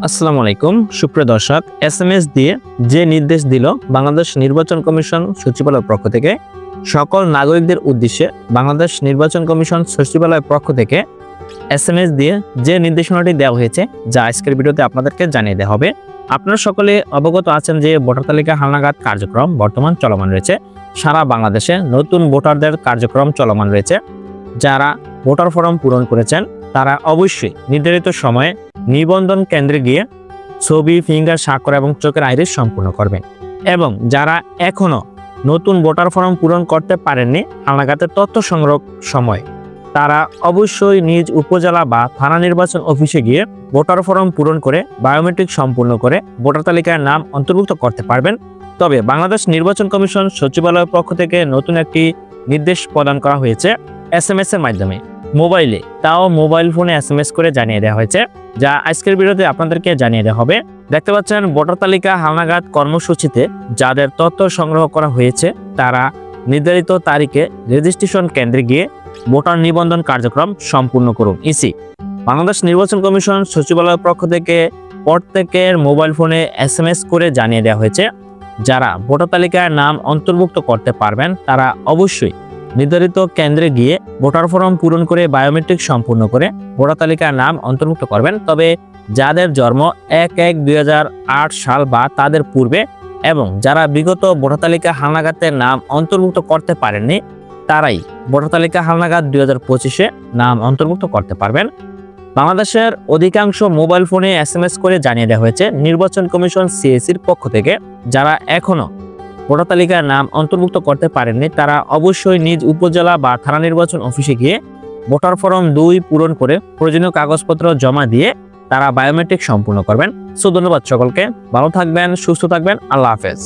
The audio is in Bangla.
আসসালামু আলাইকুম সুপ্রিয় দর্শক, এসএমএস দিয়ে যে নির্দেশ দিল বাংলাদেশ নির্বাচন কমিশন সচিবালয়ের পক্ষ থেকে সকল নাগরিকদের উদ্দেশ্যে বাংলাদেশ নির্বাচন কমিশন সচিবালয়ের পক্ষ থেকে এসএমএস দিয়ে যে নির্দেশনাটি দেওয়া হয়েছে, যা আজকের ভিডিওতে আপনাদেরকে জানিয়ে দেওয়া হবে। আপনারা সকলে অবগত আছেন যে ভোটার তালিকা হালনাগাদ কার্যক্রম বর্তমান চলমান রয়েছে। সারা বাংলাদেশে নতুন ভোটারদের কার্যক্রম চলমান রয়েছে। যারা ভোটার ফর্ম পূরণ করেছেন তারা অবশ্যই নির্ধারিত সময়ে নিবন্ধন কেন্দ্রে গিয়ে ছবি, ফিঙ্গার, স্বাক্ষর এবং চোখের আইরিস সম্পূর্ণ করবেন। এবং যারা এখনো নতুন ভোটার ফর্ম পূরণ করতে পারেননি হালনাগাদের তথ্য সংগ্রহ সময়, তারা অবশ্যই নিজ উপজেলা বা থানা নির্বাচন অফিসে গিয়ে ভোটার ফর্ম পূরণ করে বায়োমেট্রিক সম্পূর্ণ করে ভোটার তালিকায় নাম অন্তর্ভুক্ত করতে পারবেন। তবে বাংলাদেশ নির্বাচন কমিশন সচিবালয়ের পক্ষ থেকে নতুন একটি নির্দেশ প্রদান করা হয়েছে এসএমএস এর মাধ্যমে, মোবাইলে, তাও মোবাইল ফোনে এসএমএস করে জানিয়ে দেওয়া হয়েছে, যা আজকের ভিডিওতে আপনাদেরকে জানিয়ে দেওয়া হবে। দেখতে পাচ্ছেন ভোটার তালিকা হালনাগাদ কর্মসূচিতে যাদের তথ্য সংগ্রহ করা হয়েছে তারা নির্ধারিত তারিখে রেজিস্ট্রেশন কেন্দ্রে গিয়ে ভোটার নিবন্ধন কার্যক্রম সম্পূর্ণ করুন। বাংলাদেশ নির্বাচন কমিশন সচিবালয়ের পক্ষ থেকে প্রত্যেকের মোবাইল ফোনে এসএমএস করে জানিয়ে দেওয়া হয়েছে, যারা ভোটার তালিকায় নাম অন্তর্ভুক্ত করতে পারবেন তারা অবশ্যই নির্ধারিত কেন্দ্রে গিয়ে ভোটার ফর্ম পূরণ করে বায়োমেট্রিক সম্পূর্ণ করে ভোটার তালিকার নাম অন্তর্ভুক্ত করবেন। তবে যাদের জন্ম 1-1-2008 সাল বা তাদের পূর্বে এবং যারা বিগত ভোটার তালিকা হালনাগাদের নাম অন্তর্ভুক্ত করতে পারেননি তারাই ভোটার তালিকা হালনাগাদ 2025-এ নাম অন্তর্ভুক্ত করতে পারবেন। বাংলাদেশের অধিকাংশ মোবাইল ফোনে এসএমএস করে জানিয়ে দেওয়া হয়েছে নির্বাচন কমিশন সিএসির পক্ষ থেকে, যারা এখনো ভোটার তালিকার নাম অন্তর্ভুক্ত করতে পারেননি তারা অবশ্যই নিজ উপজেলা বা থানা নির্বাচন অফিসে গিয়ে ভোটার ফর্ম 2 পূরণ করে প্রয়োজনীয় কাগজপত্র জমা দিয়ে তারা বায়োমেট্রিক সম্পূর্ণ করবেন। ধন্যবাদ সকলকে, ভালো থাকবেন, সুস্থ থাকবেন, আল্লাহ হাফেজ।